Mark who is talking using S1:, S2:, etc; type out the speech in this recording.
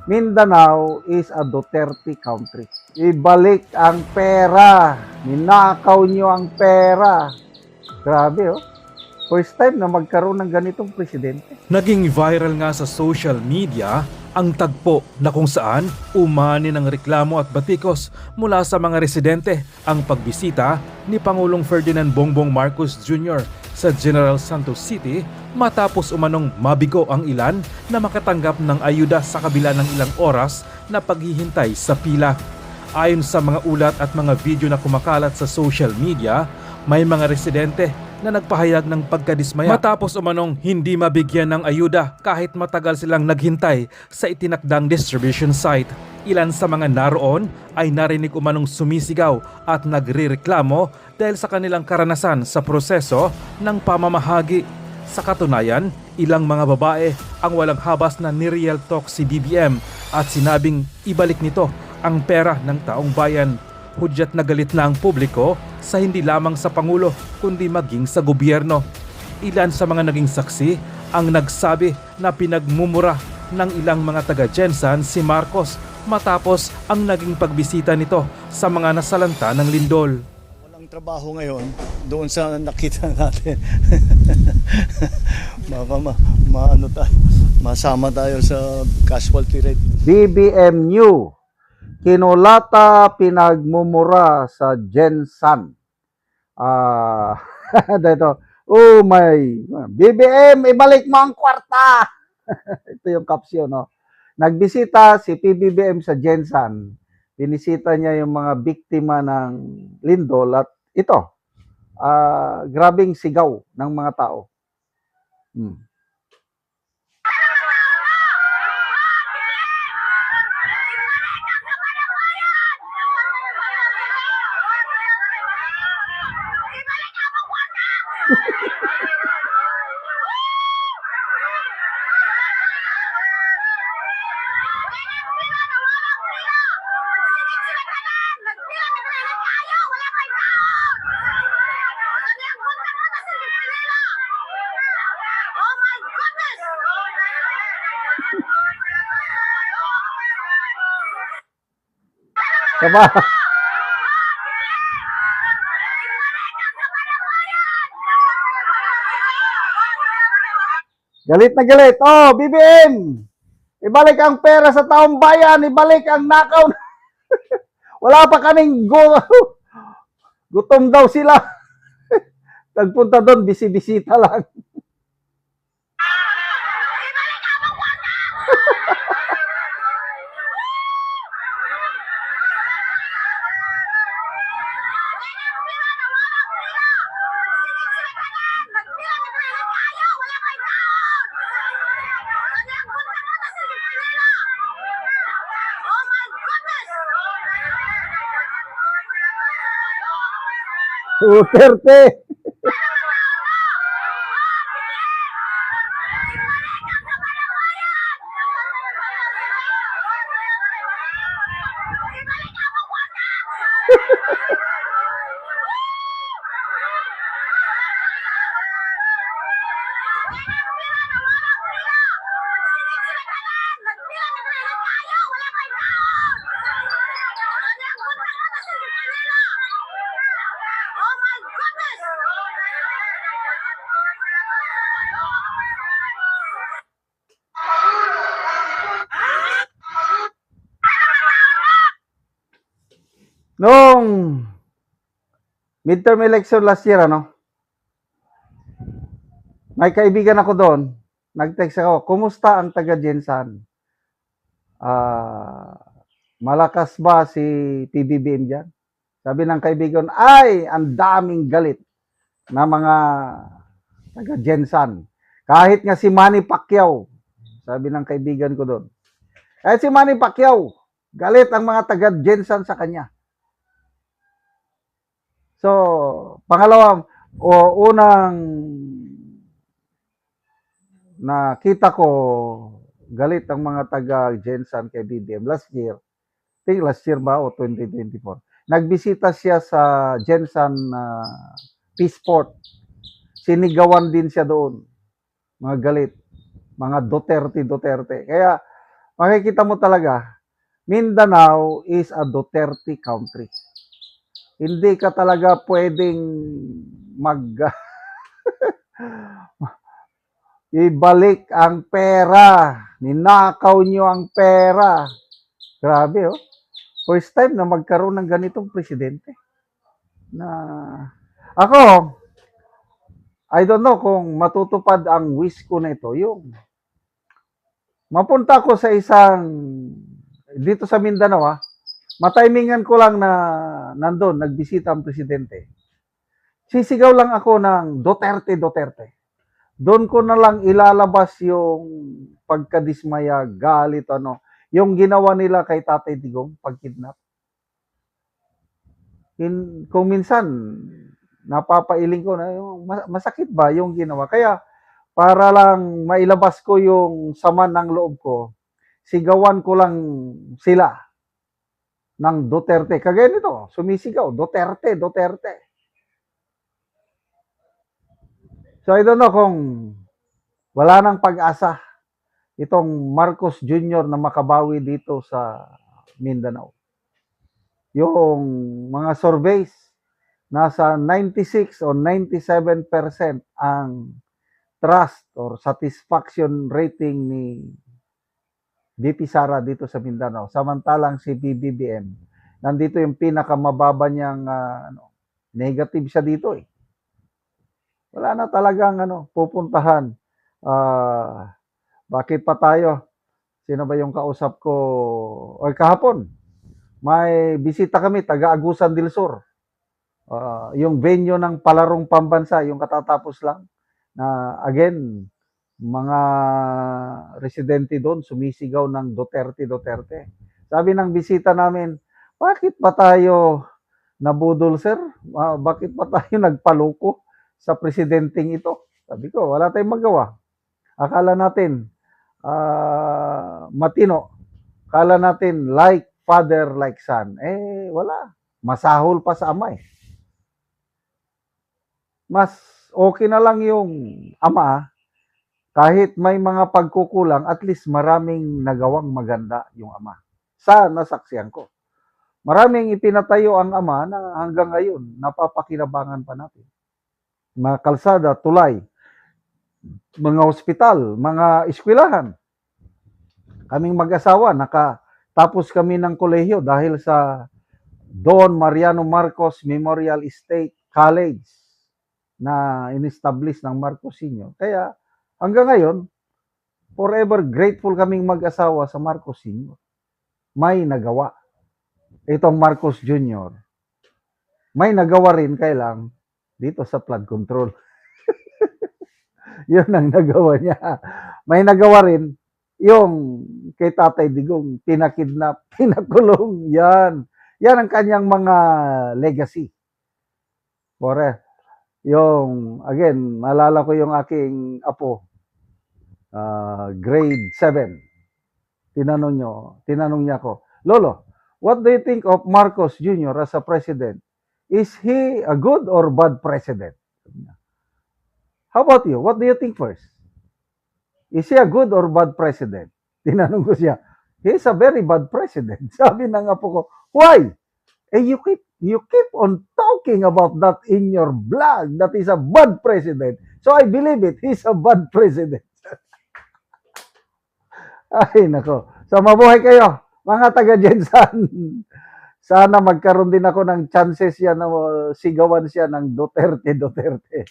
S1: Mindanao is a Duterte country. Ibalik ang pera. Ninakaw nyo ang pera. Grabe, oh. First time na magkaroon ng ganitong presidente.
S2: Naging viral nga sa social media ang tagpo na kung saan umani ng reklamo at batikos mula sa mga residente ang pagbisita ni Pangulong Ferdinand Bongbong Marcos Jr. sa General Santos City matapos umanong mabigo ang ilan na makatanggap ng ayuda sa kabila ng ilang oras na paghihintay sa pila. Ayon sa mga ulat at mga video na kumakalat sa social media, may mga residente na nagpahayag ng pagkadismaya matapos umanong hindi mabigyan ng ayuda kahit matagal silang naghintay sa itinakdang distribution site. Ilan sa mga naroon ay narinig umanong sumisigaw at nagrereklamo dahil sa kanilang karanasan sa proseso ng pamamahagi. Sa katunayan, ilang mga babae ang walang habas na ni-real talk si BBM at sinabing ibalik nito ang pera ng taong bayan. Hudyat na galit na ang publiko sa hindi lamang sa Pangulo kundi maging sa gobyerno. Ilan sa mga naging saksi ang nagsabi na pinagmumura ng ilang mga taga-Jensan si Marcos matapos ang naging pagbisita nito sa mga nasalanta ng lindol.
S3: Walang trabaho ngayon doon sa nakita natin. Baka masama tayo sa casualty rate.
S1: BBM New. Kinulata pinagmumura sa Jensan. Dito. Oh my. BBM, ibalik mo ang kwarta. Ito yung caption, no? Nagbisita si PBBM sa Jensan. Binisita niya yung mga biktima ng lindol at ito, grabing sigaw ng mga tao. Diba? Galit na galit. Oh, BBM! Ibalik ang pera sa taong bayan. Ibalik ang nakaw. Wala pa kaning gutom daw sila. Nagpunta doon, bisi-bisita lang. Duterte. Noong midterm election last year, may kaibigan ako doon. Nag-text ako, kumusta ang taga Jensan? Malakas ba si PBBM dyan? Sabi ng kaibigan, ay, ang daming galit na mga taga Jensan. Kahit nga si Manny Pacquiao, sabi ng kaibigan ko doon. Kahit si Manny Pacquiao, galit ang mga taga Jensan sa kanya. So, pangalawa, unang nakita ko, galit ang mga taga Jensan kay BBM last year. I think last year ba o 2024. Nagbisita siya sa Jensan Peaceport. Sinigawan din siya doon. Mga galit. Mga Duterte. Kaya, makikita mo talaga, Mindanao is a Duterte country. Hindi ka talaga pwedeng mag ibalik ang pera. Ninakaw nyo ang pera. Grabe, oh. First time na magkaroon ng ganitong presidente. Na ako, I don't know kung matutupad ang wish ko na ito. Yung mapunta ko sa isang, dito sa Mindanao, matimingan ko lang na nandun, nagbisita ang presidente. Sisigaw lang ako ng Duterte, Duterte. Doon ko na lang ilalabas yung pagkadismaya, galit, ano, yung ginawa nila kay Tatay Digong, pagkidnap. Kung minsan, napapailing ko na, yung, masakit ba yung ginawa? Kaya, para lang mailabas ko yung sama ng loob ko, sigawan ko lang sila ng Duterte. Kagaya nito, sumisigaw, Duterte, Duterte. So I don't know kung wala nang pag-asa itong Marcos Jr. na makabawi dito sa Mindanao. Yung mga surveys, nasa 96 o 97% ang trust or satisfaction rating ni VP Sara dito sa Mindanao. Samantalang si BBBM, nandito yung pinakamababa niyang negative siya dito eh. Wala na talagang pupuntahan. Bakit pa tayo? Sino ba yung kausap ko? O kahapon, may bisita kami, taga-Agusan del Sur. Yung venue ng palarong pambansa, yung katatapos lang. Na again, mga residente doon sumisigaw ng Duterte, Duterte. Sabi ng bisita namin, bakit pa tayo nabudol, sir? Bakit pa tayo nagpaluko sa presidenteng ito? Sabi ko, wala tayong magawa. Akala natin matino. Akala natin like father, like son. Wala. Masahol pa sa ama eh. Mas okay na lang yung ama, kahit may mga pagkukulang, at least maraming nagawang maganda yung ama. Sa nasaksiyan ko. Maraming ipinatayo ang ama na hanggang ngayon, napapakinabangan pa natin. Mga kalsada, tulay, mga ospital, mga eskwelahan. Kaming mag-asawa, nakatapos kami ng kolehiyo dahil sa Don Mariano Marcos Memorial State College na in-establish ng Marcos Sr. Kaya hanggang ngayon, forever grateful kaming mag-asawa sa Marcos Sr. May nagawa. Itong Marcos Jr. May nagawa rin kailang dito sa flood control. Yun ang nagawa niya. May nagawa rin yung kay Tatay Digong, pinakidnap, pinakulong. Yan. Yan ang kanyang mga legacy. Bore, yung, again, maalala ko yung aking apo, grade 7. Tinanong niya ako, Lolo, what do you think of Marcos Jr. as a president? Is he a good or bad president? How about you? What do you think first? Is he a good or bad president? Tinanong ko siya. He's a very bad president. Sabi ng apo ko, why? You keep on talking about that in your blog, that is a bad president. So I believe it, he's a bad president. Ay, nako. So mabuhay kayo, mga taga-Jensan. Sana magkaroon din ako ng chances yan na sigawan siya ng Duterte, Duterte.